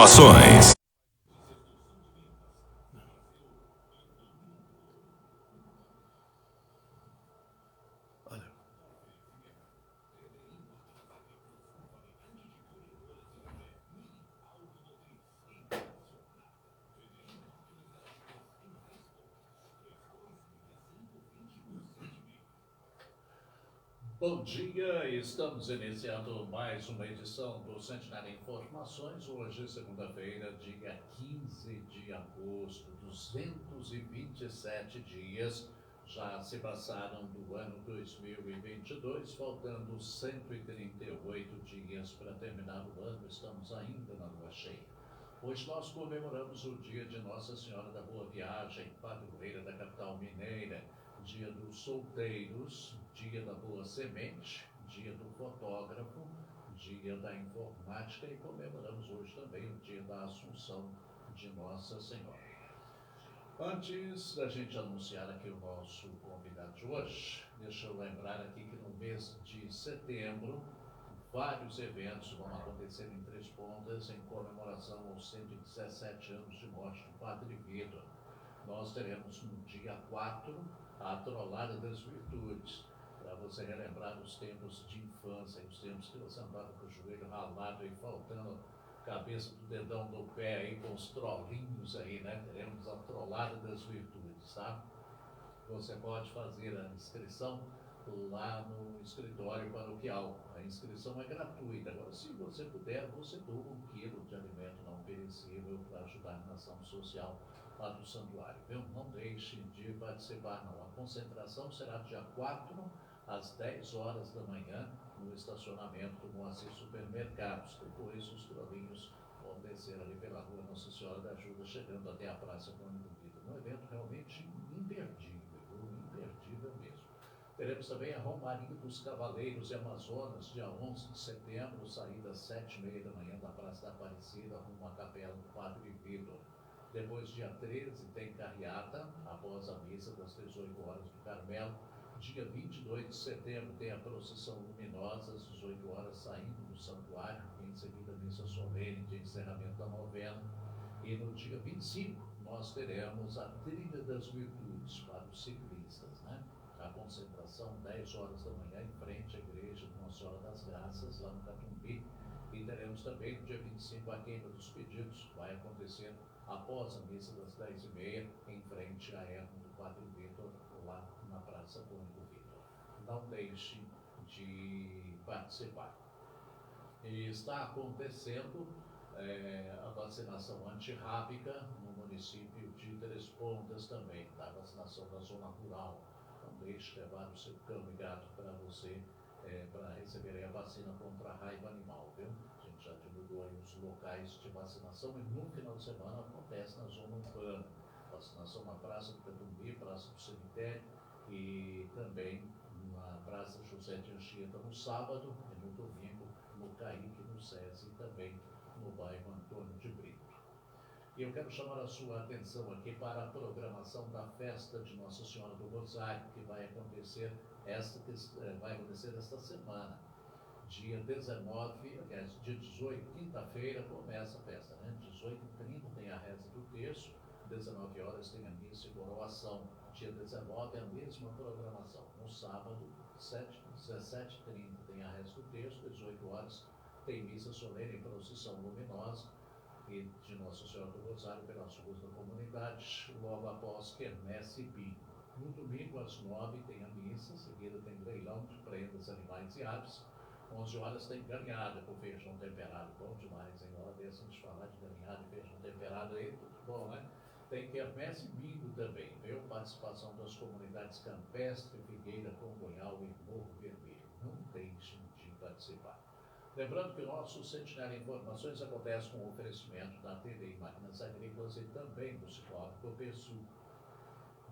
informações. Bom dia, estamos iniciando mais uma edição do Sentinela Informações. Hoje, segunda-feira, dia 15 de agosto, 227 dias já se passaram do ano 2022, faltando 138 dias para terminar o ano. Estamos ainda na lua cheia. Hoje nós comemoramos o dia de Nossa Senhora da Boa Viagem, padroeira da capital mineira, dia dos solteiros, dia da boa semente, dia do fotógrafo, dia da informática e comemoramos hoje também o dia da Assunção de Nossa Senhora. Antes da gente anunciar aqui o nosso convidado de hoje, deixa eu lembrar aqui que no mês de setembro, vários eventos vão acontecer em Três Pontas em comemoração aos 117 anos de morte do Padre Vitor. Nós teremos no dia 4 a Trollada das Virtudes, para você relembrar os tempos de infância, os tempos que você andava com o joelho ralado e faltando cabeça do dedão do pé aí com os trollinhos aí, né? Teremos a Trollada das Virtudes, tá? Você pode fazer a inscrição lá no escritório paroquial. A inscrição é gratuita. Agora, se você puder, você doa 1 quilo de alimento não perecível para ajudar na ação social lá do santuário, viu? Não deixe de participar, não. A concentração será dia 4 às 10 horas da manhã no estacionamento do Moacir Supermercados. Depois os trolinhos vão descer ali pela rua Nossa Senhora da Ajuda, chegando até a Praça Cônigo Vitor. Um evento realmente imperdível, imperdível mesmo. Teremos também a Romaria dos Cavaleiros e Amazonas, dia 11 de setembro, saída às 7h30 da manhã da Praça da Aparecida, rumo à Capela do Padre Vitor. Depois, dia 13, tem carreata, após a missa das 18 horas do Carmelo. Dia 22 de setembro tem a procissão luminosa, às 18 horas, saindo do santuário. Em seguida, a missa solene de encerramento da novena. E no dia 25, nós teremos a Trilha das Virtudes para os ciclistas, né? A concentração, 10 horas da manhã, em frente à igreja de Nossa Senhora das Graças, lá no Catumbi. E teremos também, no dia 25, a queima dos pedidos, vai acontecer após a missa das 10h30, em frente à erva do Padre Vitor, lá na Praça Cônigo Vitor. Não deixe de participar. E está acontecendo a vacinação antirrábica no município de Três Pontas também, tá? A vacinação da zona rural. Não deixe de levar o seu cão e gato para você, para receber a vacina contra a raiva animal, viu? A gente já divulgou aí os locais de vacinação e no final de semana acontece na zona urbana. Vacinação na Praça do Catumbi, Praça do Cemitério e também na Praça José de Anchieta no sábado e no domingo no Caíque, no SESI e também no bairro Antônio de Brito. E eu quero chamar a sua atenção aqui para a programação da festa de Nossa Senhora do Rosário, que vai acontecer esta semana. Dia 19, aliás, dia 18, quinta-feira, começa a festa, né? 18h30 tem a reza do terço, 19 horas tem a missa e coroação. Dia 19 é a mesma programação. No sábado, 17h30 tem a reza do terço, 18 horas tem missa solene e procissão luminosa e de Nossa Senhora do Rosário pelas ruas da comunidade, logo após quermesse e bingo. No domingo, às 9 tem a missa, seguida tem leilão de prendas, animais e aves. 11 horas tem galinhada com feijão temperado, bom demais, hein? Hora dessa a gente falar de galinhada e feijão temperado aí, tudo bom, né? Tem quermesse e bingo também, viu? Participação das comunidades Campestre, Figueira, Congonhal e Morro Vermelho. Não deixem de participar. Lembrando que o nosso Sentinela Informações acontece com o oferecimento da TDI Máquinas Agrícolas e também do Cicobi Copersul.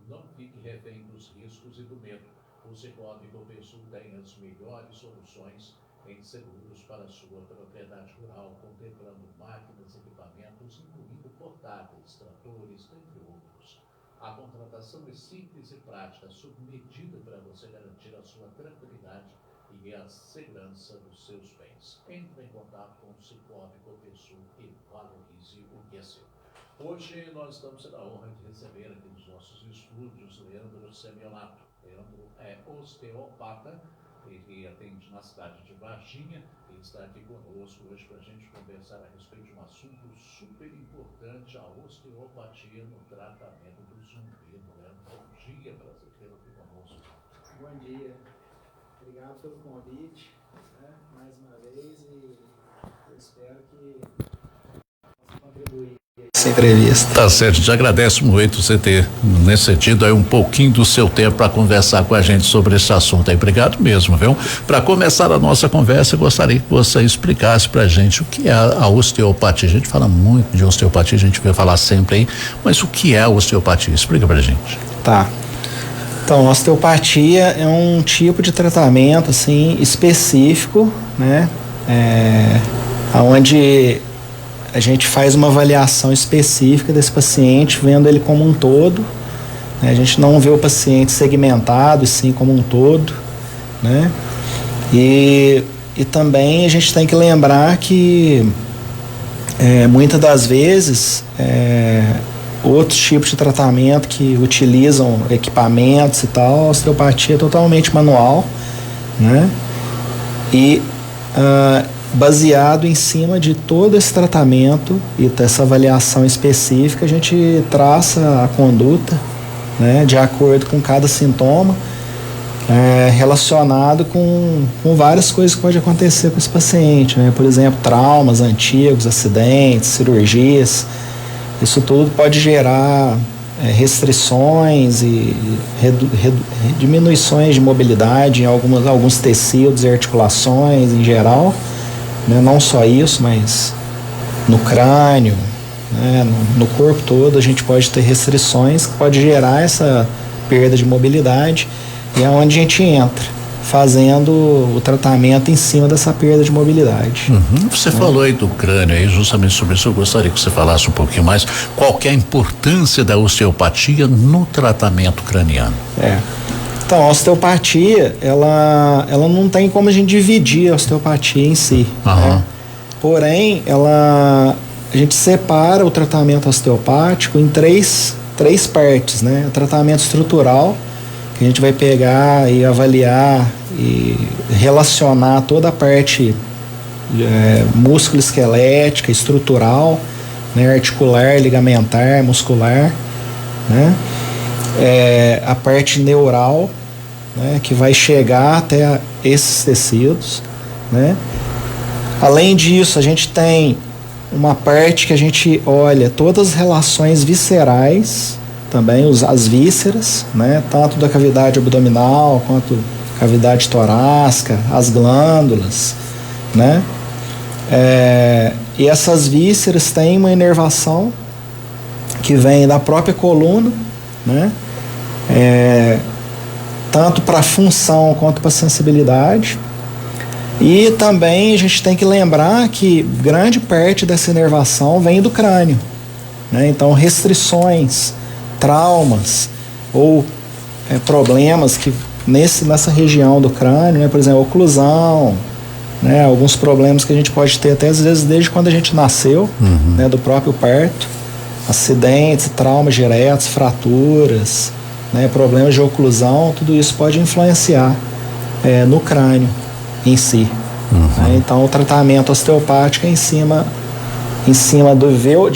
Não fique refém dos riscos e do medo. O Cicobi Copersul tem as melhores soluções em seguros para a sua propriedade rural, contemplando máquinas e equipamentos, incluindo portáteis, tratores, entre outros. A contratação é simples e prática, sob medida para você garantir a sua tranquilidade e a segurança dos seus bens. Entre em contato com o Cicobi Copesul e valorize o que é seu. Hoje nós estamos tendo a honra de receber aqui nos nossos estúdios Leandro Semionato. Leandro é osteopata, ele atende na cidade de Varginha e está aqui conosco hoje para a gente conversar a respeito de um assunto super importante, a osteopatia no tratamento do zumbido. Leandro, bom dia, prazer tê-lo aqui conosco. Bom dia, obrigado pelo convite, né, mais uma vez, e eu espero que possa contribuir essa entrevista. Tá certo, te agradeço muito você ter, nesse sentido, aí um pouquinho do seu tempo para conversar com a gente sobre esse assunto aí. Obrigado mesmo, viu? Para começar a nossa conversa, eu gostaria que você explicasse pra gente o que é a osteopatia. A gente fala muito de osteopatia, a gente vai falar sempre aí, mas o que é a osteopatia? Explica pra gente. Tá. Então, a osteopatia é um tipo de tratamento, assim, específico, né? Onde a gente faz uma avaliação específica desse paciente, vendo ele como um todo, né? A gente não vê o paciente segmentado, e sim como um todo, né? E também a gente tem que lembrar que muitas das vezes outros tipos de tratamento que utilizam equipamentos e tal, a osteopatia é totalmente manual, né? E baseado em cima de todo esse tratamento e dessa avaliação específica, a gente traça a conduta, né, de acordo com cada sintoma, relacionado com várias coisas que pode acontecer com esse paciente, né? Por exemplo, traumas antigos, acidentes, cirurgias. Isso tudo pode gerar restrições e diminuições de mobilidade em alguns tecidos e articulações em geral, né? Não só isso, mas no crânio, né? No corpo todo a gente pode ter restrições que pode gerar essa perda de mobilidade, e é onde a gente entra, fazendo o tratamento em cima dessa perda de mobilidade. Você falou aí do crânio, aí justamente sobre isso eu gostaria que você falasse um pouquinho mais. Qual que é a importância da osteopatia no tratamento craniano? Então, a osteopatia, ela não tem como a gente dividir a osteopatia em si, né? Porém, a gente separa o tratamento osteopático em três partes, né? O tratamento estrutural, que a gente vai pegar e avaliar e relacionar toda a parte músculo-esquelética, estrutural, né? Articular, ligamentar, muscular, né? A parte neural, né? Que vai chegar até esses tecidos, né? Além disso, a gente tem uma parte que a gente olha todas as relações viscerais, também as vísceras, né? Tanto da cavidade abdominal quanto cavidade torácica, as glândulas, né? E essas vísceras têm uma inervação que vem da própria coluna, né? Tanto para a função quanto para a sensibilidade. E também a gente tem que lembrar que grande parte dessa inervação vem do crânio, né? Então, restrições, traumas ou problemas que nessa região do crânio, né? Por exemplo, oclusão, né? Alguns problemas que a gente pode ter até às vezes desde quando a gente nasceu, né? Do próprio parto, acidentes, traumas diretos, fraturas, né? Problemas de oclusão, tudo isso pode influenciar no crânio em si. Né? Então, o tratamento osteopático é em cima de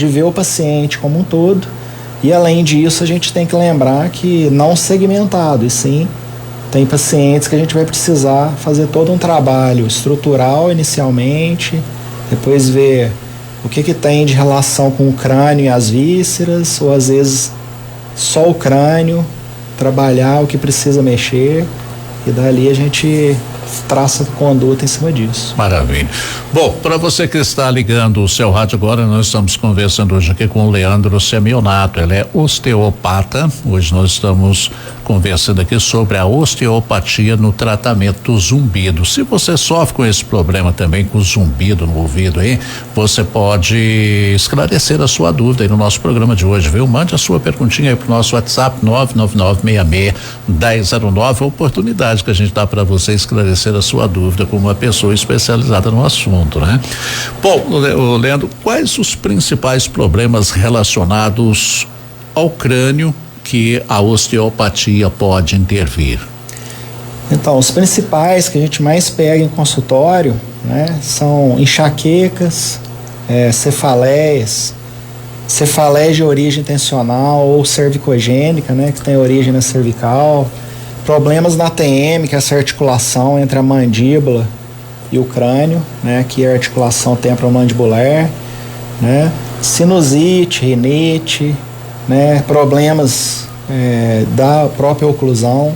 ver o paciente como um todo. E além disso, a gente tem que lembrar que não segmentado, e sim tem pacientes que a gente vai precisar fazer todo um trabalho estrutural inicialmente, depois ver o que tem de relação com o crânio e as vísceras, ou às vezes só o crânio, trabalhar o que precisa mexer, e dali a gente traça conduta em cima disso. Maravilha. Bom, para você que está ligando o seu rádio agora, nós estamos conversando hoje aqui com o Leandro Semionato. Ele é osteopata. Hoje nós estamos conversando aqui sobre a osteopatia no tratamento do zumbido. Se você sofre com esse problema também, com o zumbido no ouvido aí, você pode esclarecer a sua dúvida aí no nosso programa de hoje, viu? Mande a sua perguntinha aí pro nosso WhatsApp 999661009, a oportunidade que a gente dá para você esclarecer esclarecer a sua dúvida com uma pessoa especializada no assunto, né? Bom, Leandro, quais os principais problemas relacionados ao crânio que a osteopatia pode intervir? Então, os principais que a gente mais pega em consultório, né, são enxaquecas, cefaleias de origem tensional ou cervicogênica, né, que tem origem na cervical, problemas na TM, que é essa articulação entre a mandíbula e o crânio, né, que é a articulação temporomandibular, né, sinusite, rinite, né, problemas da própria oclusão,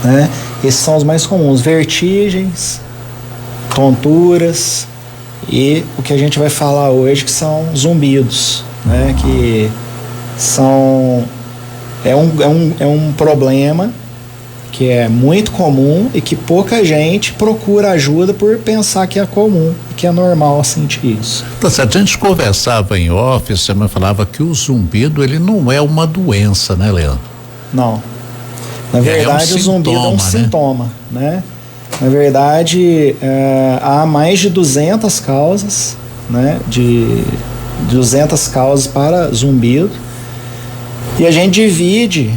né, esses são os mais comuns, vertigens, tonturas e o que a gente vai falar hoje que são zumbidos, né, que são é um problema que é muito comum e que pouca gente procura ajuda por pensar que é comum, que é normal sentir isso. Tá certo, a gente conversava em off, você me falava que o zumbido ele não é uma doença, né, Leandro? Não. Na verdade, o zumbido é um sintoma, né? Na verdade, há mais de 200 causas, né? De 200 causas para zumbido. E a gente divide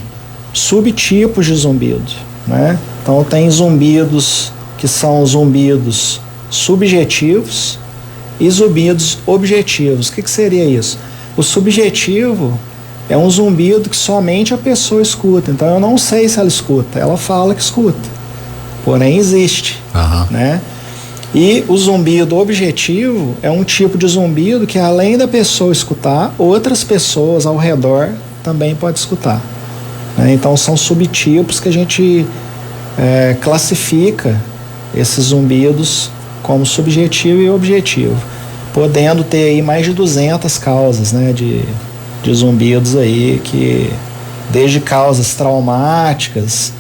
subtipos de zumbido, né? Então, tem zumbidos que são zumbidos subjetivos e zumbidos objetivos. O que seria isso? O subjetivo é um zumbido que somente a pessoa escuta. Então eu não sei se ela escuta. Ela fala que escuta. Porém existe. Né? E o zumbido objetivo é um tipo de zumbido que além da pessoa escutar, outras pessoas ao redor também podem escutar. Né? Então são subtipos que a gente classifica esses zumbidos como subjetivo e objetivo. Podendo ter aí mais de 200 causas, né, de zumbidos aí, que desde causas traumáticas,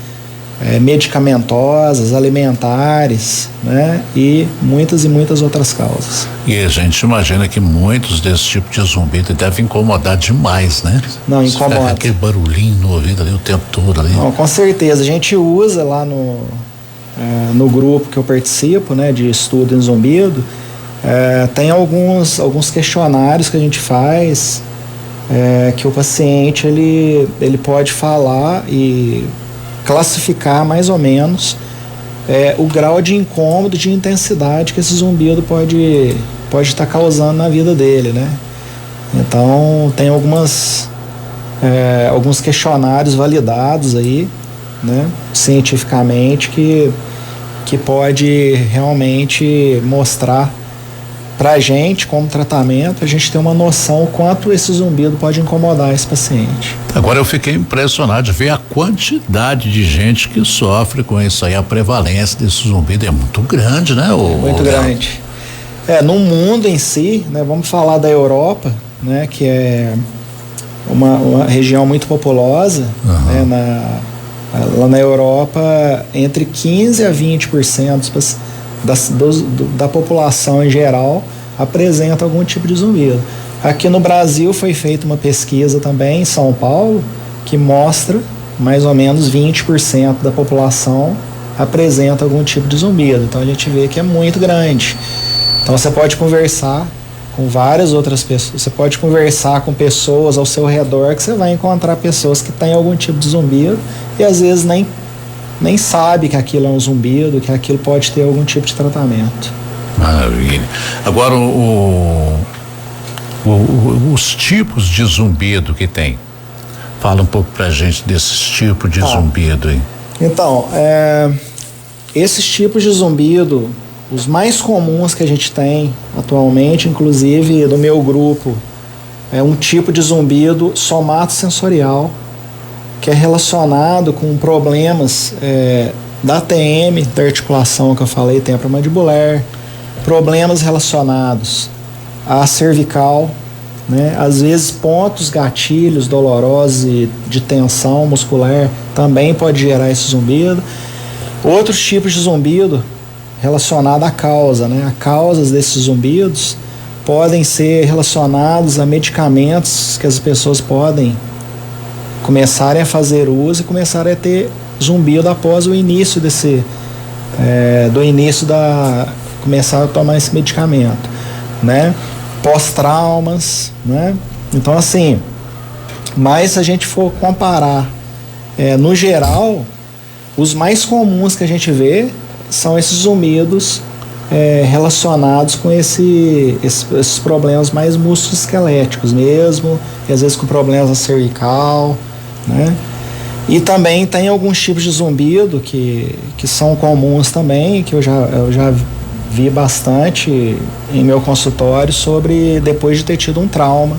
medicamentosas, alimentares, né, e muitas outras causas. E a gente imagina que muitos desses tipos de zumbido devem incomodar demais, né? Não, incomoda. Aquele barulhinho no ouvido ali o tempo todo ali. Não, com certeza, a gente usa lá no grupo que eu participo, né, de estudo em zumbido, tem alguns questionários que a gente faz, que o paciente ele pode falar e classificar mais ou menos o grau de incômodo, de intensidade que esse zumbido pode estar causando na vida dele, né? Então tem alguns questionários validados aí, né, cientificamente que pode realmente mostrar pra gente, como tratamento, a gente ter uma noção o quanto esse zumbido pode incomodar esse paciente. Agora eu fiquei impressionado de ver a quantidade de gente que sofre com isso aí, a prevalência desse zumbido é muito grande, né? Muito grande. No mundo em si, né, vamos falar da Europa, né, que é uma região muito populosa, né, lá na Europa, entre 15% a 20% da população em geral apresenta algum tipo de zumbido. Aqui no Brasil foi feita uma pesquisa também em São Paulo que mostra mais ou menos 20% da população apresenta algum tipo de zumbido. Então a gente vê que é muito grande. Então você pode conversar com várias outras pessoas, você pode conversar com pessoas ao seu redor que você vai encontrar pessoas que têm algum tipo de zumbido e às vezes nem sabe que aquilo é um zumbido, que aquilo pode ter algum tipo de tratamento. Maravilha. Agora, os tipos de zumbido que tem. Fala um pouco pra gente desses tipos de zumbido aí. Então, esses tipos de zumbido, os mais comuns que a gente tem atualmente, inclusive do meu grupo, é um tipo de zumbido somatosensorial, que é relacionado com problemas da TM, da articulação que eu falei, temporomandibular, problemas relacionados à cervical, né? Às vezes pontos, gatilhos dolorosos e de tensão muscular também pode gerar esse zumbido. Outros tipos de zumbido relacionado à causa, né? As causas desses zumbidos podem ser relacionados a medicamentos que as pessoas podem começarem a fazer uso e começarem a ter zumbido após o início do início começar a tomar esse medicamento, né? Pós-traumas, né? Então, assim, mas se a gente for comparar, no geral, os mais comuns que a gente vê são esses zumbidos relacionados com esses problemas mais musculoesqueléticos mesmo, e às vezes com problemas na cervical, né? E também tem alguns tipos de zumbido que são comuns também, que eu já vi bastante em meu consultório sobre depois de ter tido um trauma,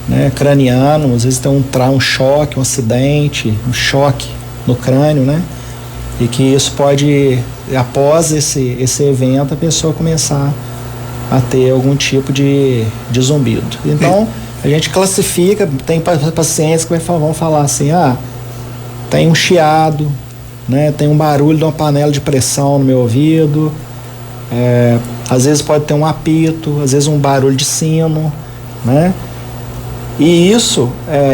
né, craniano. Às vezes tem um choque, um acidente, um choque no crânio, né? E que isso pode, após esse evento, a pessoa começar a ter algum tipo de zumbido. Então, a gente classifica, tem pacientes que vão falar assim, tem um chiado, né? Tem um barulho de uma panela de pressão no meu ouvido, às vezes pode ter um apito, às vezes um barulho de sino, né? E isso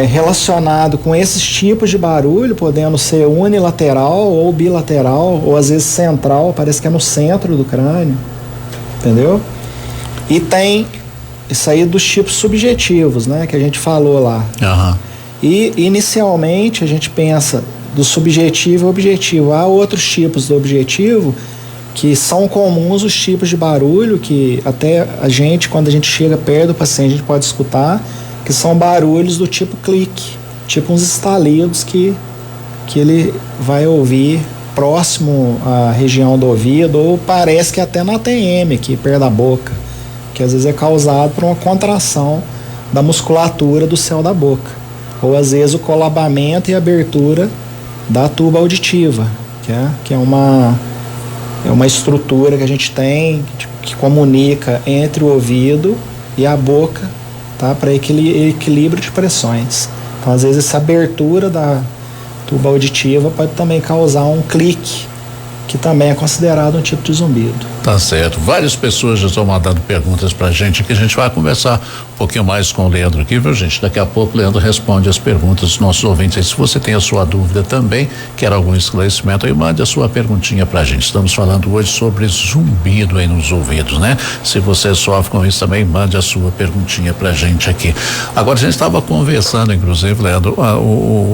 relacionado com esses tipos de barulho, podendo ser unilateral ou bilateral, ou às vezes central, parece que é no centro do crânio, entendeu? E tem isso aí dos tipos subjetivos, né, que a gente falou lá. Uhum. E inicialmente a gente pensa do subjetivo e objetivo. Há outros tipos do objetivo que são comuns, os tipos de barulho que até a gente, quando a gente chega perto do paciente, a gente pode escutar, que são barulhos do tipo clique, tipo uns estalidos que ele vai ouvir próximo à região do ouvido, ou parece que até na ATM, aqui perto da boca, que às vezes é causado por uma contração da musculatura do céu da boca, ou às vezes o colabamento e abertura da tuba auditiva, que é uma estrutura que a gente tem que comunica entre o ouvido e a boca, tá? Para equilíbrio de pressões. Então, às vezes, essa abertura da tuba auditiva pode também causar um clique, que também é considerado um tipo de zumbido. Tá certo. Várias pessoas já estão mandando perguntas pra gente, que a gente vai conversar um pouquinho mais com o Leandro aqui, viu, gente? Daqui a pouco o Leandro responde as perguntas dos nossos ouvintes. E se você tem a sua dúvida também, quer algum esclarecimento aí, mande a sua perguntinha pra gente. Estamos falando hoje sobre zumbido aí nos ouvidos, né? Se você sofre com isso também, mande a sua perguntinha pra gente aqui. Agora, a gente estava conversando, inclusive, Leandro,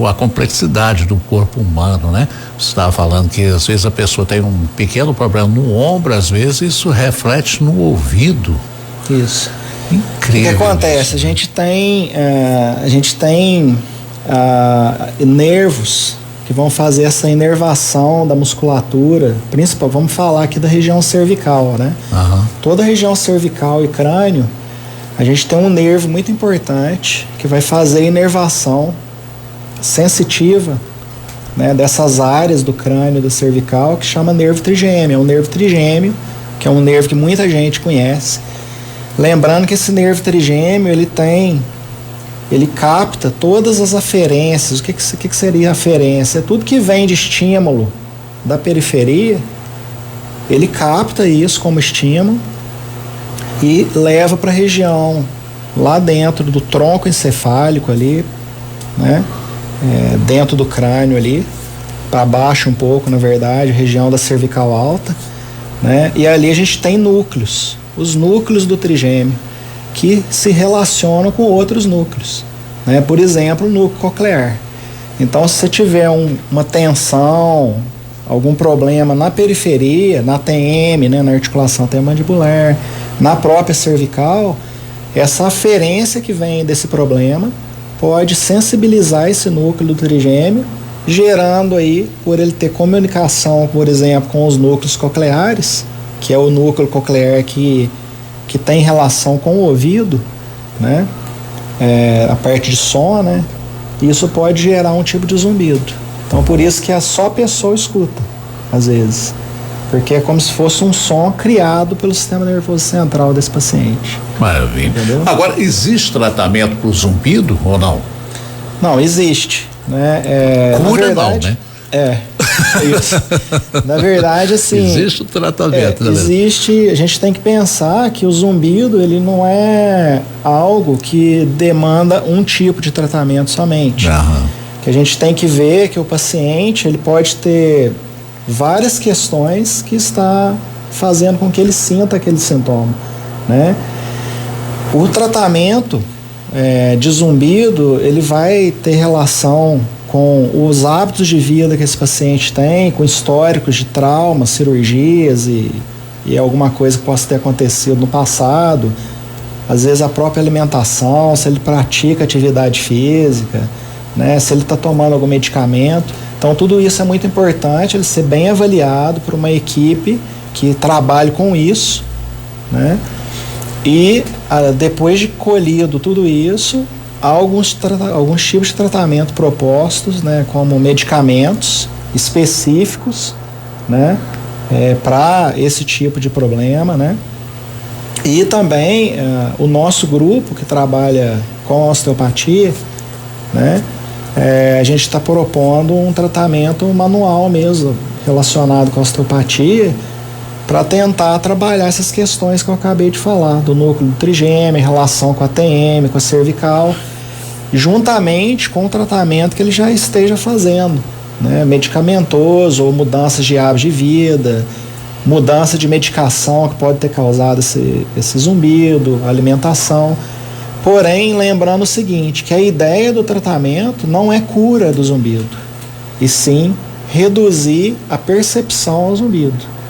a complexidade do corpo humano, né? Você estava falando que às vezes a pessoa tem um pequeno problema no ombro, às vezes isso reflete no ouvido. Isso. Incrível. O que acontece? Isso. A gente tem nervos que vão fazer essa inervação da musculatura, principal. Vamos falar aqui da região cervical, né? Uhum. Toda a região cervical e crânio, a gente tem um nervo muito importante que vai fazer a inervação sensitiva, né, dessas áreas do crânio, da cervical, que chama nervo trigêmeo. É um nervo trigêmeo, que é um nervo que muita gente conhece. Lembrando que esse nervo trigêmeo, ele capta todas as aferências. O que seria aferência? É tudo que vem de estímulo da periferia, ele capta isso como estímulo e leva para a região lá dentro do tronco encefálico ali, né? Dentro do crânio ali, para baixo um pouco, na verdade, região da cervical alta, né? E ali a gente tem núcleos, os núcleos do trigêmeo, que se relacionam com outros núcleos, né? Por exemplo, o núcleo coclear. Então, se você tiver uma tensão, algum problema na periferia, na TM, né, na articulação mandibular, na própria cervical, essa aferência que vem desse problema pode sensibilizar esse núcleo do trigêmeo, gerando aí, por ele ter comunicação, por exemplo, com os núcleos cocleares, que é o núcleo coclear que tem relação com o ouvido, né? A parte de som, né? Isso pode gerar um tipo de zumbido. Então, por isso que só a pessoa escuta, às vezes. Porque é como se fosse um som criado pelo sistema nervoso central desse paciente. Maravilha. Entendeu? Agora, existe tratamento para o zumbido ou não? Não, existe. Né? Cura verdade, não, né? Isso. Na verdade, assim... Existe o tratamento, né? Existe, a gente tem que pensar que o zumbido, ele não é algo que demanda um tipo de tratamento somente. Uhum. Que a gente tem que ver que o paciente, ele pode ter várias questões que está fazendo com que ele sinta aquele sintoma, né? O tratamento de zumbido, ele vai ter relação com os hábitos de vida que esse paciente tem, com históricos de traumas, cirurgias e alguma coisa que possa ter acontecido no passado, às vezes a própria alimentação, se ele pratica atividade física, né, se ele está tomando algum medicamento. Então tudo isso é muito importante, ele ser bem avaliado por uma equipe que trabalhe com isso, né? E depois de colhido tudo isso, há alguns tipos de tratamento propostos, né, como medicamentos específicos, né, para esse tipo de problema, né? E também o nosso grupo que trabalha com osteopatia, né, a gente está propondo um tratamento manual mesmo relacionado com a osteopatia, para tentar trabalhar essas questões que eu acabei de falar, do núcleo trigêmeo, relação com a TM, com a cervical, juntamente com o tratamento que ele já esteja fazendo, né? Medicamentoso ou mudanças de hábitos de vida, mudança de medicação que pode ter causado esse zumbido, alimentação. Porém, lembrando o seguinte, que a ideia do tratamento não é cura do zumbido, e sim reduzir a percepção ao zumbido.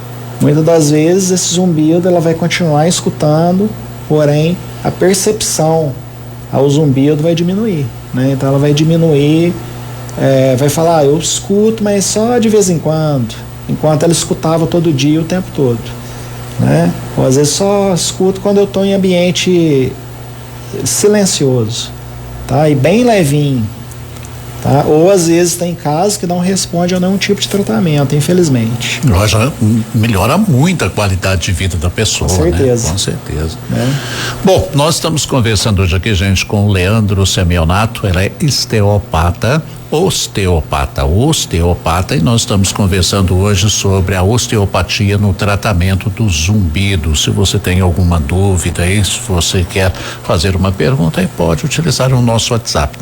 Muitas das vezes esse zumbido ela vai continuar escutando, porém a percepção ao zumbido vai diminuir, né? Então ela vai diminuir, vai falar, eu escuto, mas só de vez em quando, enquanto ela escutava todo dia o tempo todo, né? Ou às vezes só escuto quando eu estou em ambiente silencioso, tá? E bem levinho, tá? Ou às vezes tem casos que não respondem a nenhum tipo de tratamento, infelizmente. Já melhora muito a qualidade de vida da pessoa, com certeza, né? Com certeza. Bom, nós estamos conversando hoje aqui, gente, com o Leandro Semionato. Ela é osteopata, e nós estamos conversando hoje sobre a osteopatia no tratamento do zumbido. Se você tem alguma dúvida aí, se você quer fazer uma pergunta, aí pode utilizar o nosso WhatsApp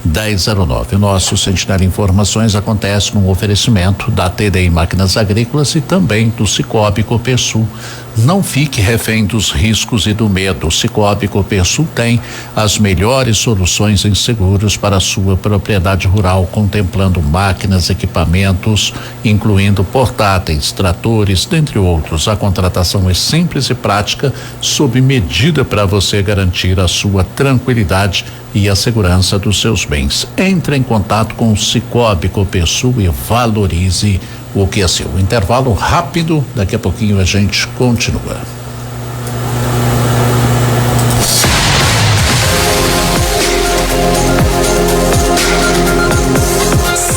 999661009. O nosso Sentinela Informações acontece num oferecimento da TDI Máquinas Agrícolas e também do Cicobi Copersul. Não fique refém dos riscos e do medo. O Cicobi Copersul tem as melhores soluções em seguros para a sua propriedade rural, contemplando máquinas, equipamentos, incluindo portáteis, tratores, dentre outros. A contratação é simples e prática, sob medida para você garantir a sua tranquilidade e a segurança dos seus bens. Entre em contato com o Cicobi Copersul e valorize o que é seu. Intervalo rápido, daqui a pouquinho a gente continua.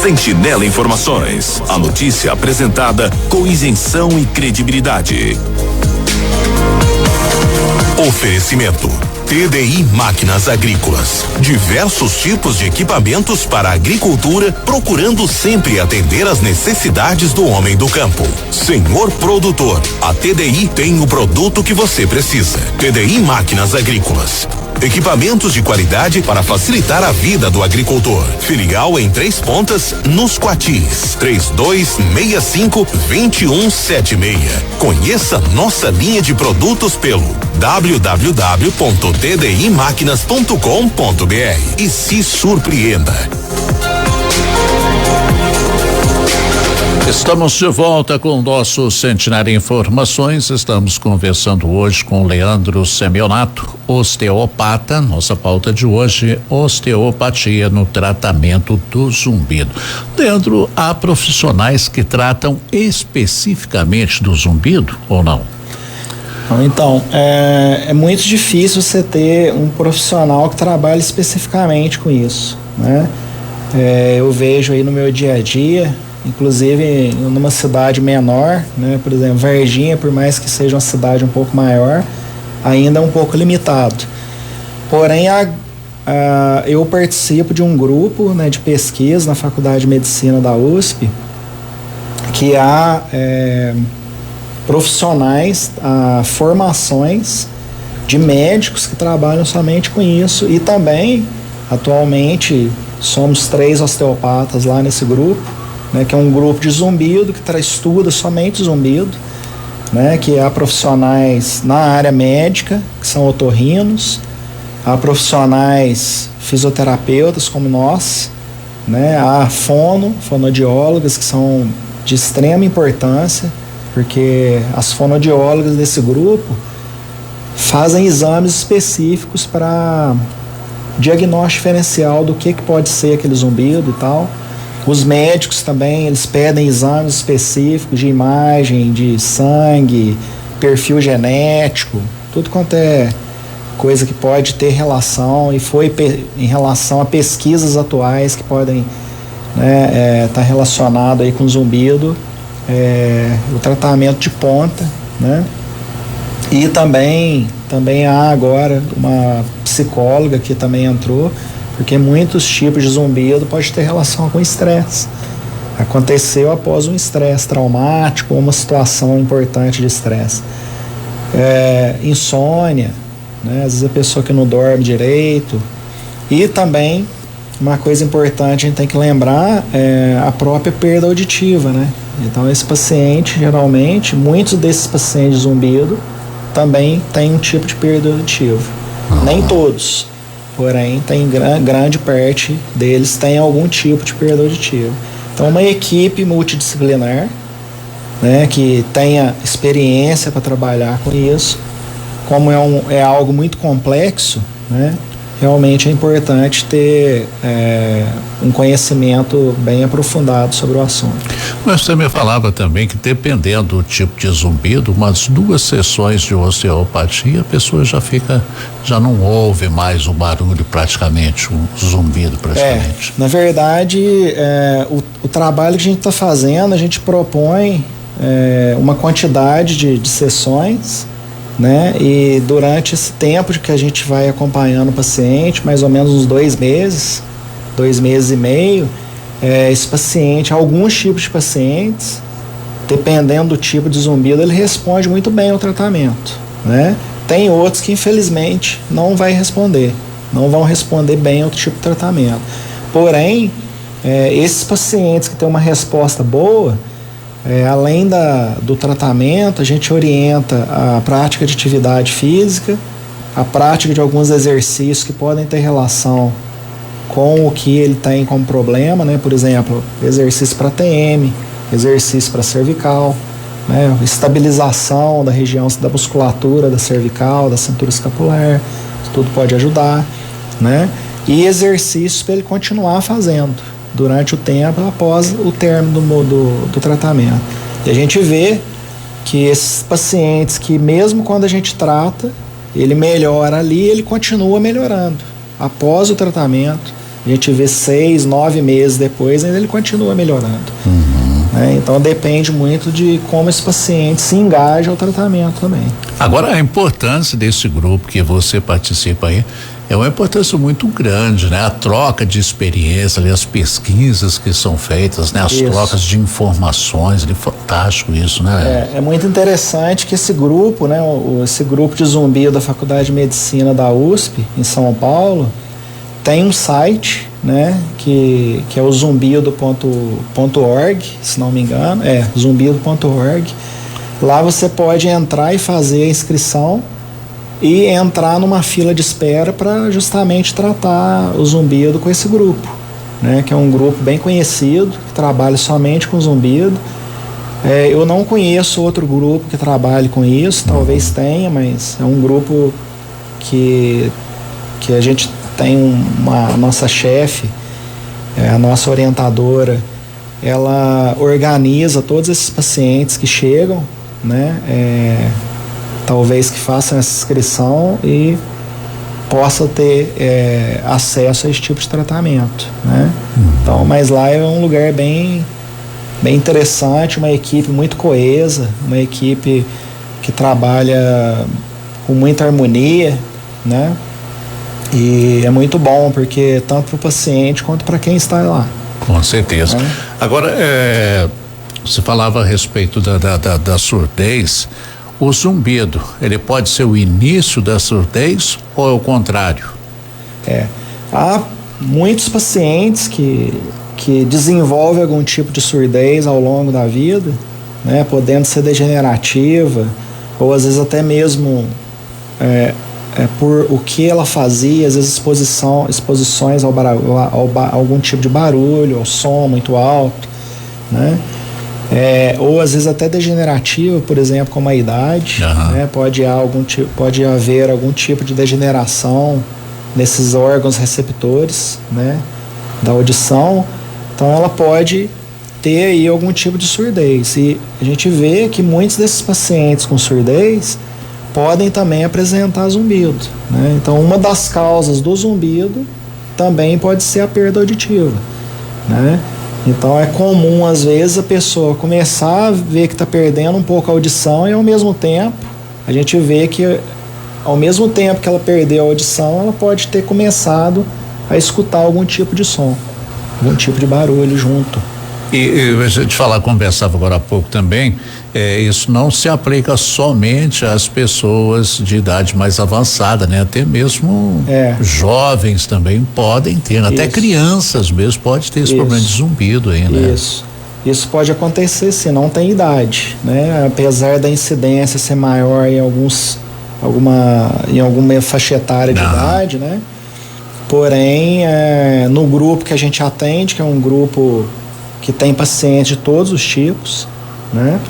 Sentinela Informações, a notícia apresentada com isenção e credibilidade. Oferecimento TDI Máquinas Agrícolas. Diversos tipos de equipamentos para a agricultura, procurando sempre atender às necessidades do homem do campo. Senhor produtor, a TDI tem o produto que você precisa. TDI Máquinas Agrícolas. Equipamentos de qualidade para facilitar a vida do agricultor. Filial em Três Pontas, nos Quatis. 3265-2176. Conheça nossa linha de produtos pelo www.tdimaquinas.com.br e se surpreenda. Estamos de volta com o nosso Sentinela Informações. Estamos conversando hoje com o Leandro Semionato, osteopata. Nossa pauta de hoje, osteopatia no tratamento do zumbido. Leandro, há profissionais que tratam especificamente do zumbido ou não? Então, é muito difícil você ter um profissional que trabalhe especificamente com isso, né? Eu vejo aí no meu dia a dia, inclusive numa cidade menor, né? Por exemplo, Varginha, por mais que seja uma cidade um pouco maior, ainda é um pouco limitado. Porém, eu participo de um grupo, né, de pesquisa na Faculdade de Medicina da USP, que há profissionais, formações de médicos que trabalham somente com isso, e também, atualmente, somos 3 osteopatas lá nesse grupo, né, que é um grupo de zumbido que estuda somente zumbido, né, que há profissionais na área médica, que são otorrinos, há profissionais fisioterapeutas como nós, né, há fonoaudiólogas que são de extrema importância, porque as fonoaudiólogas desse grupo fazem exames específicos para diagnóstico diferencial do que pode ser aquele zumbido e tal. Os médicos também, eles pedem exames específicos de imagem, de sangue, perfil genético, tudo quanto é coisa que pode ter relação, e foi em relação a pesquisas atuais que podem tá relacionado aí com zumbido, o tratamento de ponta, né? E também há agora uma psicóloga que também entrou, porque muitos tipos de zumbido pode ter relação com estresse. Aconteceu após um estresse traumático ou uma situação importante de estresse. Insônia, né? Às vezes a pessoa que não dorme direito. E também, uma coisa importante a gente tem que lembrar é a própria perda auditiva, né? Então esse paciente, geralmente, muitos desses pacientes de zumbido também tem um tipo de perda auditiva. Nem todos, porém tem grande parte deles tem algum tipo de perda auditiva. Então uma equipe multidisciplinar, né, que tenha experiência para trabalhar com isso, como é algo muito complexo, né, realmente é importante ter um conhecimento bem aprofundado sobre o assunto. Mas você me falava também que, dependendo do tipo de zumbido, umas 2 sessões de osteopatia, a pessoa já não ouve mais o barulho praticamente, o zumbido praticamente. Na verdade, o trabalho que a gente está fazendo, a gente propõe uma quantidade de sessões, né? E durante esse tempo que a gente vai acompanhando o paciente, mais ou menos uns 2 meses, 2 meses e meio, esse paciente, alguns tipos de pacientes, dependendo do tipo de zumbido, ele responde muito bem ao tratamento, né? Tem outros que infelizmente não vão responder bem ao tipo de tratamento. Porém, esses pacientes que têm uma resposta boa, além do tratamento, a gente orienta a prática de atividade física, a prática de alguns exercícios que podem ter relação com o que ele tem como problema, né? Por exemplo, exercício para TM, exercício para cervical, né? Estabilização da região da musculatura da cervical, da cintura escapular, isso tudo pode ajudar, né? E exercícios para ele continuar fazendo durante o tempo após o término do tratamento. E a gente vê que esses pacientes que mesmo quando a gente trata, ele melhora ali, ele continua melhorando. Após o tratamento, a gente vê 6, 9 meses depois, ainda ele continua melhorando. Então depende muito de como esse paciente se engaja ao tratamento também. Agora, a importância desse grupo que você participa aí é uma importância muito grande, né? A troca de experiência, ali, as pesquisas que são feitas, né? As trocas de informações, é fantástico isso, né? É muito interessante que esse grupo, né? Esse grupo de zumbido da Faculdade de Medicina da USP, em São Paulo, tem um site, né? Que é o zumbido.org, se não me engano, zumbido.org. Lá você pode entrar e fazer a inscrição e entrar numa fila de espera para justamente tratar o zumbido com esse grupo, né? Que é um grupo bem conhecido, que trabalha somente com zumbido. Eu não conheço outro grupo que trabalhe com isso, talvez tenha, mas é um grupo que a gente tem a nossa chefe, a nossa orientadora, ela organiza todos esses pacientes que chegam, né? Talvez que façam essa inscrição e possa ter acesso a esse tipo de tratamento, né? Então, mas lá é um lugar bem interessante, uma equipe muito coesa, uma equipe que trabalha com muita harmonia, né? E é muito bom, porque tanto para o paciente quanto para quem está lá. Com certeza. Agora, você falava a respeito da surdez. O zumbido, ele pode ser o início da surdez ou é o contrário? Há muitos pacientes que que desenvolve algum tipo de surdez ao longo da vida, né, podendo ser degenerativa, ou às vezes até mesmo por o que ela fazia, às vezes exposições ao algum tipo de barulho, ao som muito alto, né? Ou às vezes até degenerativa, por exemplo, como a idade, né? Pode haver algum tipo de degeneração nesses órgãos receptores, né, da audição. Então ela pode ter aí algum tipo de surdez, e a gente vê que muitos desses pacientes com surdez podem também apresentar zumbido, né? Então uma das causas do zumbido também pode ser a perda auditiva, né? Então é comum às vezes a pessoa começar a ver que está perdendo um pouco a audição, e ao mesmo tempo a gente vê que ao mesmo tempo que ela perdeu a audição, ela pode ter começado a escutar algum tipo de som, algum tipo de barulho junto. E a gente conversava agora há pouco também, isso não se aplica somente às pessoas de idade mais avançada, né? Até mesmo jovens também podem ter, até crianças mesmo podem ter esse problema de zumbido aí, né? Isso pode acontecer se não tem idade, né? Apesar da incidência ser maior em alguma faixa etária de idade, né? Porém, no grupo que a gente atende, que é um grupo que tem pacientes de todos os tipos, né?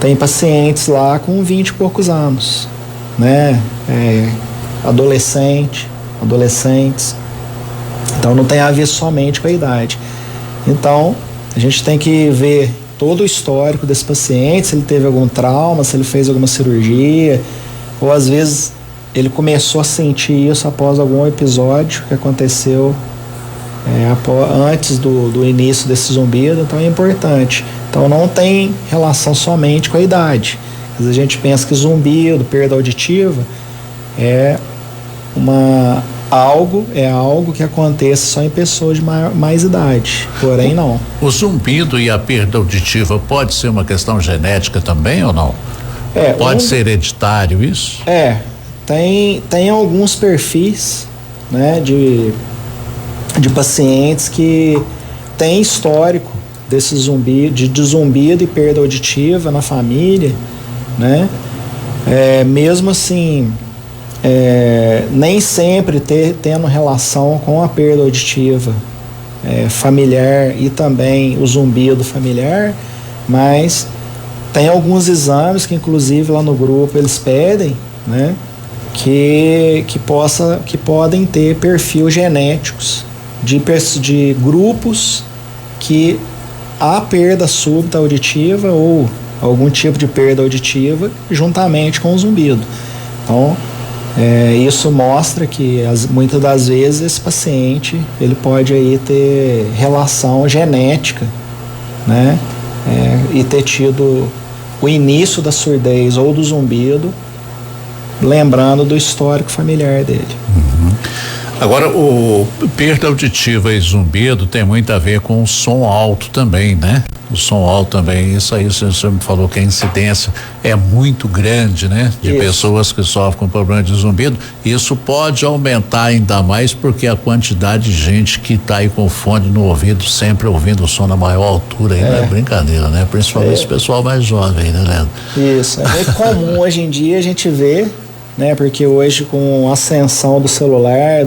Tem pacientes lá com 20 e poucos anos, né? Adolescentes. Então não tem a ver somente com a idade. Então a gente tem que ver todo o histórico desse paciente, se ele teve algum trauma, se ele fez alguma cirurgia, ou às vezes ele começou a sentir isso após algum episódio que aconteceu antes do início desse zumbido. Então é importante. Então não tem relação somente com a idade. Às vezes a gente pensa que zumbido, perda auditiva é algo que acontece só em pessoas de mais idade, porém não. O zumbido e a perda auditiva pode ser uma questão genética também ou não? Pode ser hereditário isso? Tem alguns perfis, né, de pacientes que têm histórico desse de zumbido e perda auditiva na família, né? Mesmo assim, nem sempre tendo relação com a perda auditiva familiar e também o zumbido familiar, mas tem alguns exames que inclusive lá no grupo eles pedem, né? Que podem ter perfil genéticos de grupos que há perda súbita auditiva ou algum tipo de perda auditiva juntamente com o zumbido. Então, isso mostra que muitas das vezes esse paciente ele pode aí ter relação genética, né? E ter tido o início da surdez ou do zumbido, lembrando do histórico familiar dele. Agora, o perda auditiva e zumbido tem muito a ver com o som alto também, né? O som alto também, isso aí você me falou que a incidência é muito grande, né? De pessoas que sofrem com problema de zumbido. Isso pode aumentar ainda mais porque a quantidade de gente que tá aí com fone no ouvido, sempre ouvindo o som na maior altura, aí não é brincadeira, né? Principalmente esse pessoal mais jovem, né, Leandro? Isso, é muito comum hoje em dia a gente ver, né? Porque hoje com a ascensão do celular,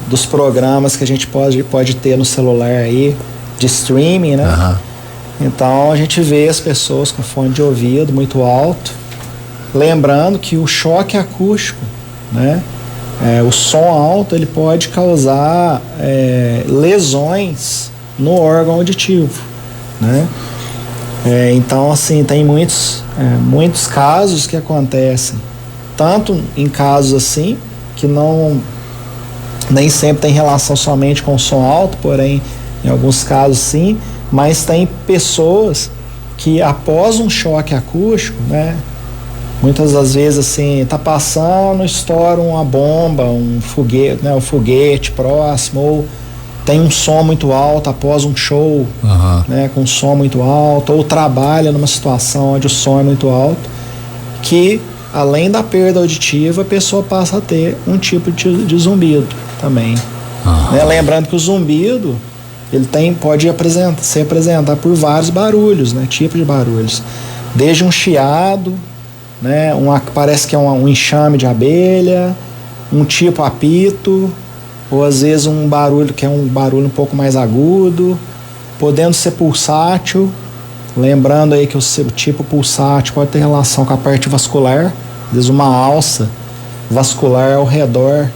dos programas que a gente pode ter no celular aí, de streaming, né? Então a gente vê as pessoas com fone de ouvido muito alto, lembrando que o choque acústico, né? O som alto ele pode causar lesões no órgão auditivo, né? Então assim, tem muitos casos que acontecem, tanto em casos assim, que nem sempre tem relação somente com o som alto, porém em alguns casos sim, mas tem pessoas que após um choque acústico, né, muitas das vezes assim, tá passando, estoura uma bomba, um foguete, né, um foguete próximo, ou tem um som muito alto após um show, né, com um som muito alto, ou trabalha numa situação onde o som é muito alto, que além da perda auditiva, a pessoa passa a ter um tipo de zumbido também, Né? Lembrando que o zumbido ele pode se apresentar por vários barulhos, né? Tipos de barulhos, desde um chiado, né? Parece que é um enxame de abelha, um tipo apito, ou às vezes um barulho que é um barulho um pouco mais agudo, podendo ser pulsátil, lembrando aí que o tipo pulsátil pode ter relação com a parte vascular, às vezes uma alça vascular ao redor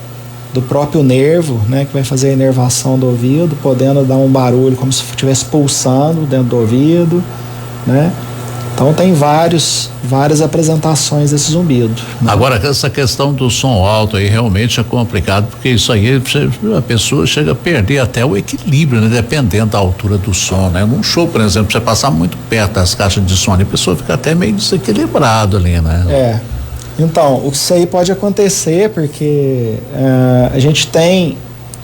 do próprio nervo, né, que vai fazer a inervação do ouvido, podendo dar um barulho como se estivesse pulsando dentro do ouvido, né? Então tem várias apresentações desse zumbido. Né? Agora, essa questão do som alto aí realmente é complicado, porque isso aí a pessoa chega a perder até o equilíbrio, né? Dependendo da altura do som, né? Num show, por exemplo, você passar muito perto das caixas de som, a pessoa fica até meio desequilibrado ali, né? Então, isso aí pode acontecer porque a gente tem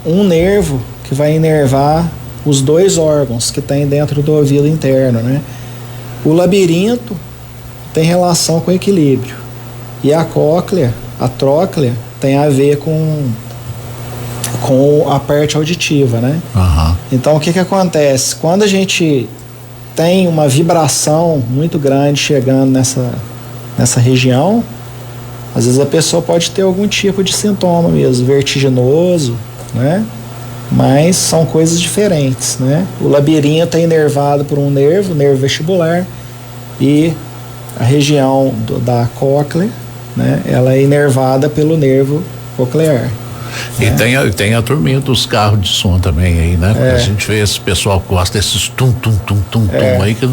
um nervo que vai inervar os dois órgãos que tem dentro do ouvido interno, né? O labirinto tem relação com o equilíbrio e a cóclea, a tróclea, tem a ver com a parte auditiva, né? Então, o que acontece? Quando a gente tem uma vibração muito grande chegando nessa região, às vezes a pessoa pode ter algum tipo de sintoma mesmo, vertiginoso, né? Mas são coisas diferentes, né? O labirinto é inervado por um nervo vestibular, e a região da cóclea, né? Ela é inervada pelo nervo coclear. E tem a turminha dos carros de som também aí, né? A gente vê esse pessoal que gosta desses tum aí que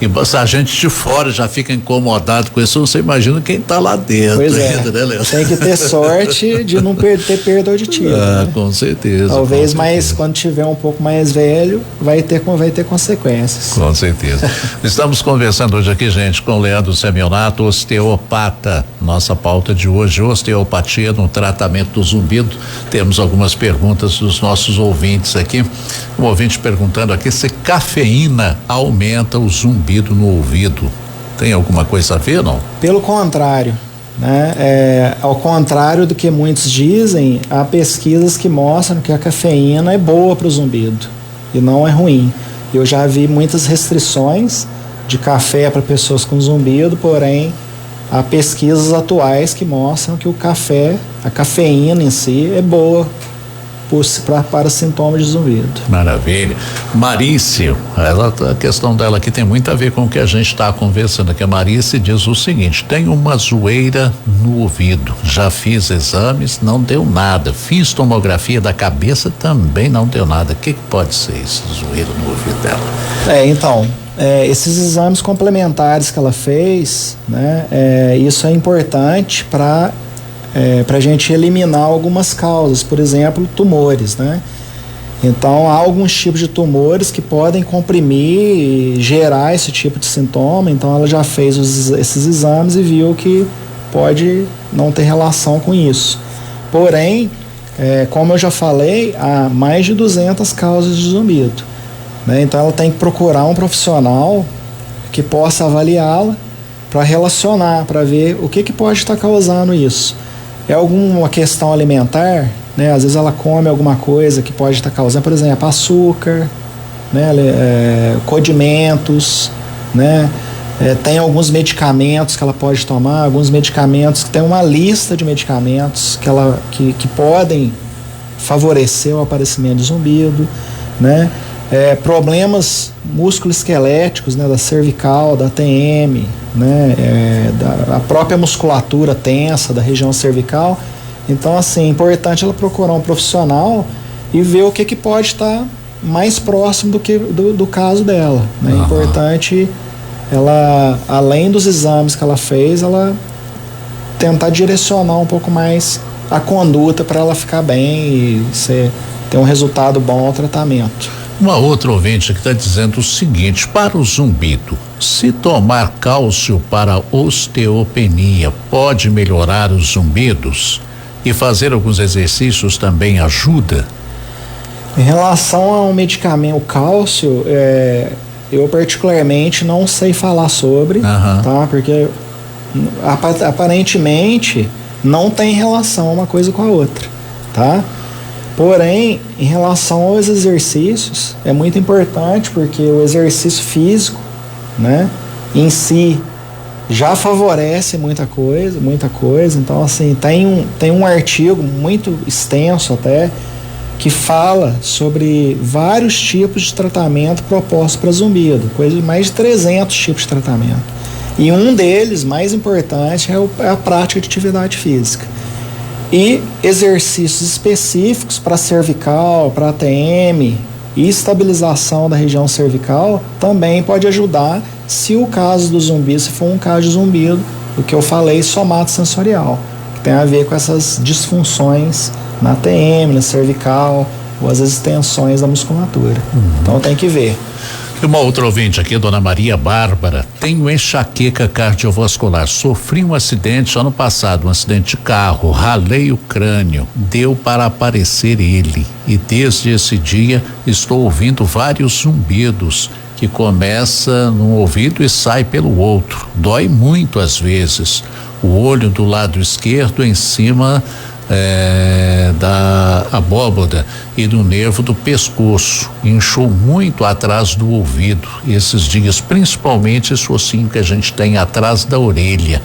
e a gente de fora já fica incomodado com isso, você imagina quem tá lá dentro. Pois ainda, né, Leandro? Tem que ter sorte de não ter perda auditiva. Ah, né? Com certeza. Talvez quando tiver um pouco mais velho, vai ter consequências. Com certeza. Estamos conversando hoje aqui, gente, com o Leandro Semionato, osteopata. Nossa pauta de hoje, osteopatia no tratamento do zumbido. Temos algumas perguntas dos nossos ouvintes aqui. Um ouvinte perguntando aqui se cafeína aumenta o zumbido no ouvido. Tem alguma coisa a ver, não? Pelo contrário, né? Ao contrário do que muitos dizem, há pesquisas que mostram que a cafeína é boa para o zumbido e não é ruim. Eu já vi muitas restrições de café para pessoas com zumbido, porém há pesquisas atuais que mostram que a cafeína em si é boa para sintomas de zumbido. Maravilha. Marício, a questão dela aqui tem muito a ver com o que a gente está conversando aqui. A Marícia diz o seguinte: tenho uma zoeira no ouvido, já fiz exames, não deu nada, fiz tomografia da cabeça, também não deu nada. O que pode ser esse zoeira no ouvido dela? Então, esses exames complementares que ela fez, né? Isso é importante para a gente eliminar algumas causas, por exemplo, tumores, né? Então, há alguns tipos de tumores que podem comprimir e gerar esse tipo de sintoma. Então, ela já fez esses exames e viu que pode não ter relação com isso. Porém, como eu já falei, há mais de 200 causas de zumbido, né? Então, ela tem que procurar um profissional que possa avaliá-la para relacionar, para ver o que pode estar causando isso. É alguma questão alimentar, né? Às vezes ela come alguma coisa que pode estar causando, por exemplo, açúcar, né? Condimentos, né? Tem alguns medicamentos que ela pode tomar, alguns medicamentos que tem uma lista de medicamentos que podem favorecer o aparecimento de zumbido, né? Problemas musculoesqueléticos, né, da cervical, da TM, né, da própria musculatura tensa da região cervical. Então, assim, é importante ela procurar um profissional e ver o que pode estar mais próximo do caso dela, né? É importante ela, além dos exames que ela fez, ela tentar direcionar um pouco mais a conduta para ela ficar bem e ter um resultado bom ao tratamento. Uma outra ouvinte que está dizendo o seguinte: para o zumbido, se tomar cálcio para osteopenia, pode melhorar os zumbidos? E fazer alguns exercícios também ajuda? Em relação ao medicamento, o cálcio, eu particularmente não sei falar sobre, tá? Porque aparentemente não tem relação uma coisa com a outra, tá? Porém, em relação aos exercícios, é muito importante porque o exercício físico, né, em si já favorece muita coisa. Então, assim, tem um artigo muito extenso até que fala sobre vários tipos de tratamento propostos para zumbido, coisa de mais de 300 tipos de tratamento. E um deles, mais importante, é a prática de atividade física. E exercícios específicos para cervical, para ATM e estabilização da região cervical também pode ajudar se o caso do zumbido, se for um caso de zumbido, o que eu falei, somatosensorial, que tem a ver com essas disfunções na ATM, na cervical, ou as extensões da musculatura. Então tem que ver. E uma outra ouvinte aqui, dona Maria Bárbara: tenho enxaqueca cardiovascular, sofri um acidente ano passado, um acidente de carro, ralei o crânio, deu para aparecer ele, e desde esse dia estou ouvindo vários zumbidos que começa num ouvido e sai pelo outro, dói muito às vezes, o olho do lado esquerdo em cima da abóboda e do nervo do pescoço, inchou muito atrás do ouvido esses dias, principalmente esse ossinho que a gente tem atrás da orelha,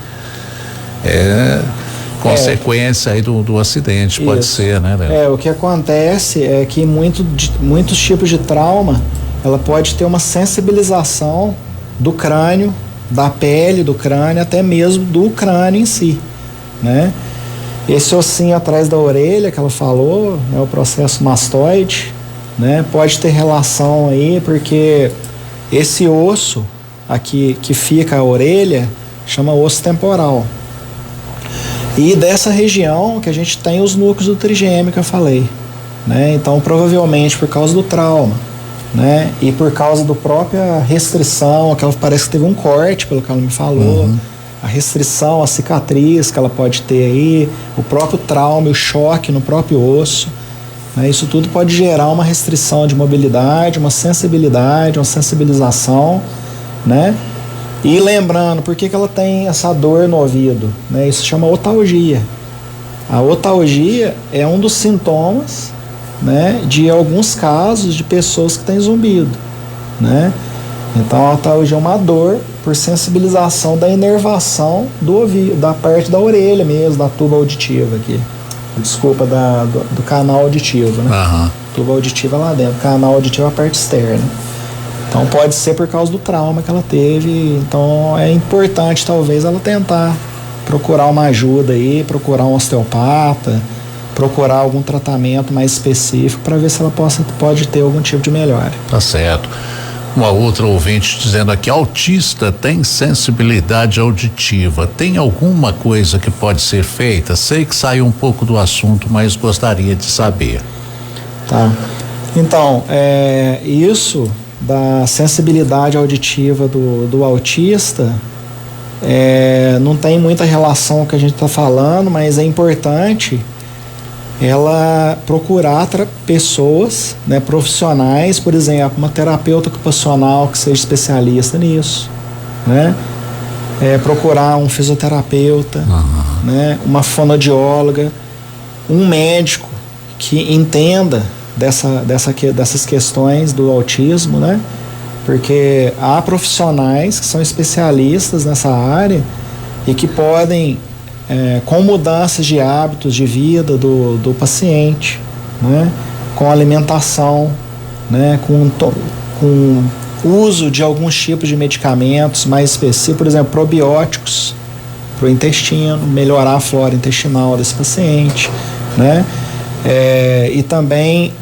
consequência aí do acidente. Pode ser, né, Léo? O que acontece é que muitos tipos de trauma, ela pode ter uma sensibilização do crânio, da pele do crânio, até mesmo do crânio em si, né? Esse ossinho atrás da orelha que ela falou, né, o processo mastoide, né, pode ter relação aí, porque esse osso aqui que fica a orelha chama osso temporal. E dessa região que a gente tem os núcleos do trigêmeo que eu falei, né? Então, provavelmente por causa do trauma, né, e por causa da própria restrição, que ela parece que teve um corte, pelo que ela me falou. A restrição, a cicatriz que ela pode ter aí, o próprio trauma, o choque no próprio osso, né? Isso tudo pode gerar uma restrição de mobilidade, uma sensibilidade, uma sensibilização, né? E lembrando, por que ela tem essa dor no ouvido, né? Isso chama otalgia. A otalgia é um dos sintomas, né, de alguns casos de pessoas que têm zumbido, né? Então a otalgia é uma dor por sensibilização da inervação do ouvido, da parte da orelha mesmo, da tuba auditiva aqui. Desculpa, do canal auditivo, né? Tuba auditiva lá dentro, canal auditivo é a parte externa. Então pode ser por causa do trauma que ela teve. Então é importante talvez ela tentar procurar uma ajuda aí, procurar um osteopata, procurar algum tratamento mais específico para ver se ela pode ter algum tipo de melhora. Tá certo. Uma outra ouvinte dizendo aqui: autista tem sensibilidade auditiva, tem alguma coisa que pode ser feita? Sei que saiu um pouco do assunto, mas gostaria de saber. Tá. Então, isso da sensibilidade auditiva do autista não tem muita relação com o que a gente está falando, mas é importante ela procurar pessoas, né, profissionais, por exemplo, uma terapeuta ocupacional que seja especialista nisso, né? Procurar um fisioterapeuta, né, uma fonoaudióloga, um médico que entenda dessas questões do autismo, né? Porque há profissionais que são especialistas nessa área e que podem, com mudanças de hábitos de vida do paciente, né, com alimentação, né, com uso de alguns tipos de medicamentos mais específicos, por exemplo, probióticos para o intestino, melhorar a flora intestinal desse paciente, né, e também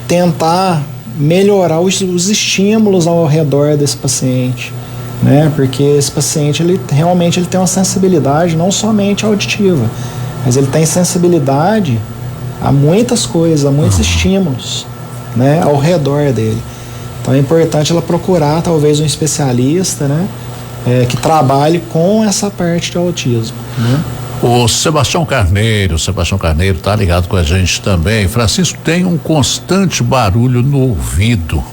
tentar melhorar os estímulos ao redor desse paciente, né? Porque esse paciente ele realmente tem uma sensibilidade não somente auditiva, mas ele tem sensibilidade a muitas coisas, a muitos estímulos, né, ao redor dele. Então é importante ela procurar talvez um especialista, né, que trabalhe com essa parte de autismo, né? O Sebastião Carneiro tá ligado com a gente também. Francisco, tem um constante barulho no ouvido.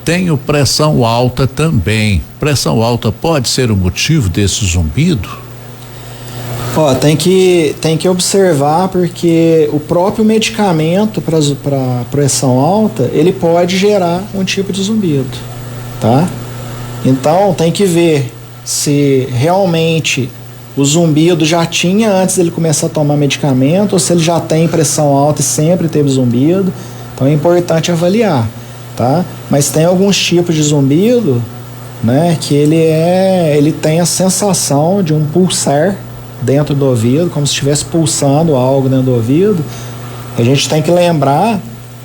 Tenho pressão alta também. Pressão alta pode ser o motivo desse zumbido? Ó, tem que observar, porque o próprio medicamento para pressão alta, ele pode gerar um tipo de zumbido, tá? Então tem que ver se realmente o zumbido já tinha antes dele começar a tomar medicamento, ou se ele já tem pressão alta e sempre teve zumbido. Então é importante avaliar, tá? Mas tem alguns tipos de zumbido, né, que ele tem a sensação de um pulsar dentro do ouvido, como se estivesse pulsando algo dentro do ouvido. A gente tem que lembrar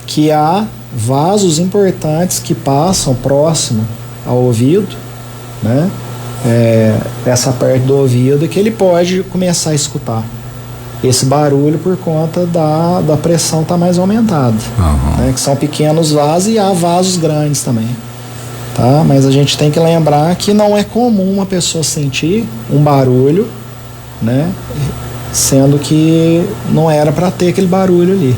que há vasos importantes que passam próximo ao ouvido, né? Essa parte do ouvido, que ele pode começar a escutar esse barulho por conta da pressão estar mais aumentada, né? Que são pequenos vasos, e há vasos grandes também, tá? Mas a gente tem que lembrar que não é comum uma pessoa sentir um barulho, né, sendo que não era para ter aquele barulho ali,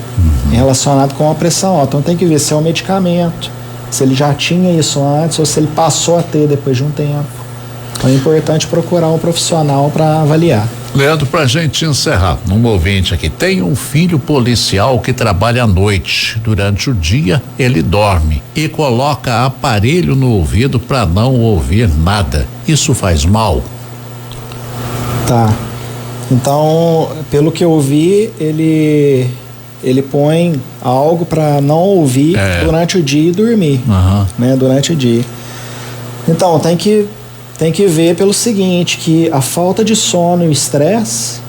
relacionado com a pressão alta. Então tem que ver se é o medicamento, se ele já tinha isso antes, ou se ele passou a ter depois de um tempo. Então é importante procurar um profissional para avaliar. Leandro, para a gente encerrar, um ouvinte aqui: tem um filho policial que trabalha à noite. Durante o dia ele dorme e coloca aparelho no ouvido para não ouvir nada. Isso faz mal? Tá. Então, pelo que eu vi, ele põe algo para não ouvir durante o dia e dormir, né, durante o dia. Então, tem que ver pelo seguinte, que a falta de sono e o estresse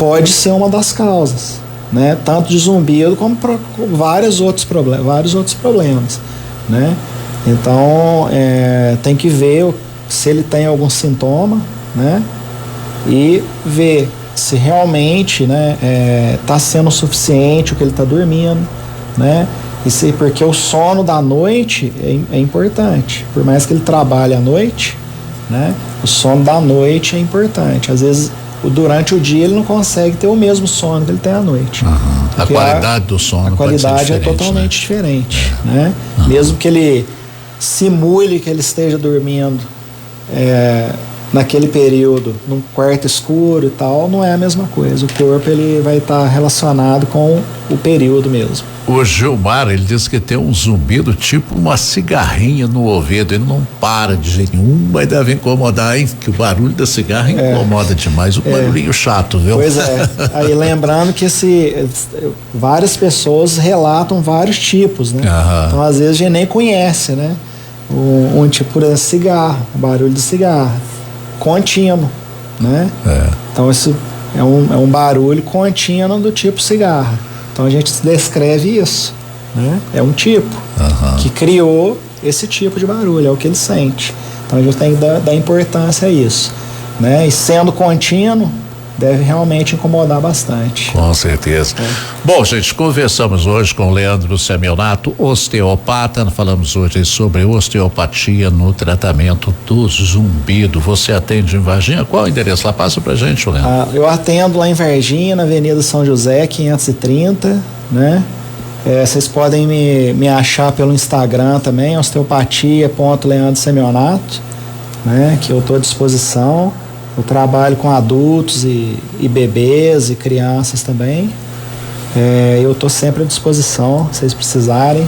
pode ser uma das causas, né, tanto de zumbido como vários outros problemas, né. Então, tem que ver se ele tem algum sintoma, né, e ver se realmente, né, tá sendo suficiente o que ele está dormindo, né, porque o sono da noite é importante. Por mais que ele trabalhe à noite, né, o sono da noite é importante. Às vezes durante o dia ele não consegue ter o mesmo sono que ele tem à noite. A qualidade do sono, a qualidade é totalmente diferente, né? Mesmo que ele simule que ele esteja dormindo naquele período, num quarto escuro e tal, não é a mesma coisa. O corpo, ele vai estar relacionado com o período mesmo. O Gilmar, ele diz que tem um zumbido tipo uma cigarrinha no ouvido. Ele não para de jeito nenhum, mas deve incomodar, hein? Que o barulho da cigarra incomoda demais. O barulhinho chato, viu? Pois é. Aí lembrando que várias pessoas relatam vários tipos, né? Então às vezes a gente nem conhece, né? Um tipo de cigarro, barulho de cigarro contínuo, né? Então isso é um barulho contínuo do tipo cigarro. Então a gente descreve isso, né? É um tipo que criou esse tipo de barulho, é o que ele sente. Então a gente tem que dar importância a isso, né? E sendo contínuo, deve realmente incomodar bastante. Com certeza. Bom, gente, conversamos hoje com o Leandro Semionato, osteopata. Falamos hoje sobre osteopatia no tratamento do zumbido. Você atende em Varginha? Qual o endereço lá? Passa pra gente, Leandro. Eu atendo lá em Varginha, na Avenida São José, 530, né? Vocês podem me achar pelo Instagram também, osteopatia.leandrosemionato, né? Que eu estou à disposição. Eu trabalho com adultos e bebês e crianças também. Eu estou sempre à disposição, se vocês precisarem.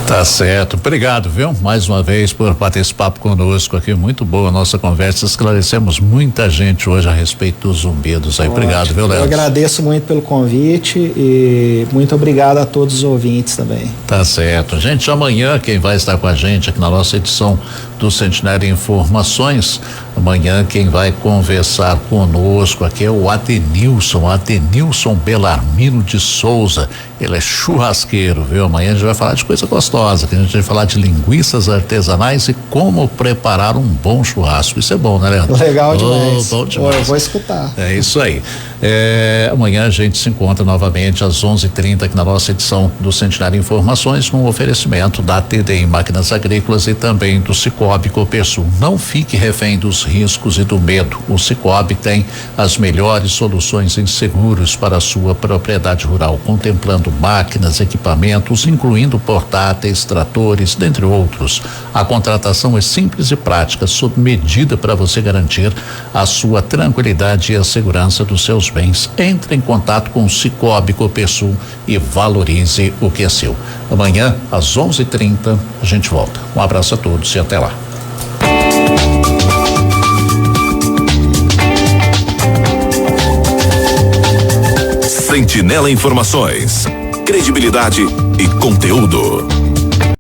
Tá certo, obrigado, viu? Mais uma vez por bater esse papo conosco aqui, muito boa a nossa conversa, esclarecemos muita gente hoje a respeito dos zumbidos aí. Ótimo. Obrigado, viu, Léo? Eu agradeço muito pelo convite e muito obrigado a todos os ouvintes também. Tá certo, gente, amanhã quem vai estar com a gente aqui na nossa edição do Centenário Informações, amanhã quem vai conversar conosco aqui é o Atenilson Belarmino de Souza. Ele é churrasqueiro, viu? Amanhã a gente vai falar de coisa gostosa, que a gente vai falar de linguiças artesanais e como preparar um bom churrasco. Isso é bom, né, Leandro? Legal demais. Bom demais. Eu vou escutar. É isso aí. Amanhã a gente se encontra novamente às 11h30 aqui na nossa edição do Centenário Informações, com oferecimento da TDI Máquinas Agrícolas e também do Cicobi Copersul. Não fique refém dos riscos e do medo. O Cicobi tem as melhores soluções em seguros para a sua propriedade rural, contemplando máquinas, equipamentos, incluindo portáteis, tratores, dentre outros. A contratação é simples e prática, sob medida para você garantir a sua tranquilidade e a segurança dos seus bens. Entre em contato com o Cicobi Copersul e valorize o que é seu. Amanhã, às 11h30, a gente volta. Um abraço a todos e até lá. Sentinela Informações, credibilidade e conteúdo.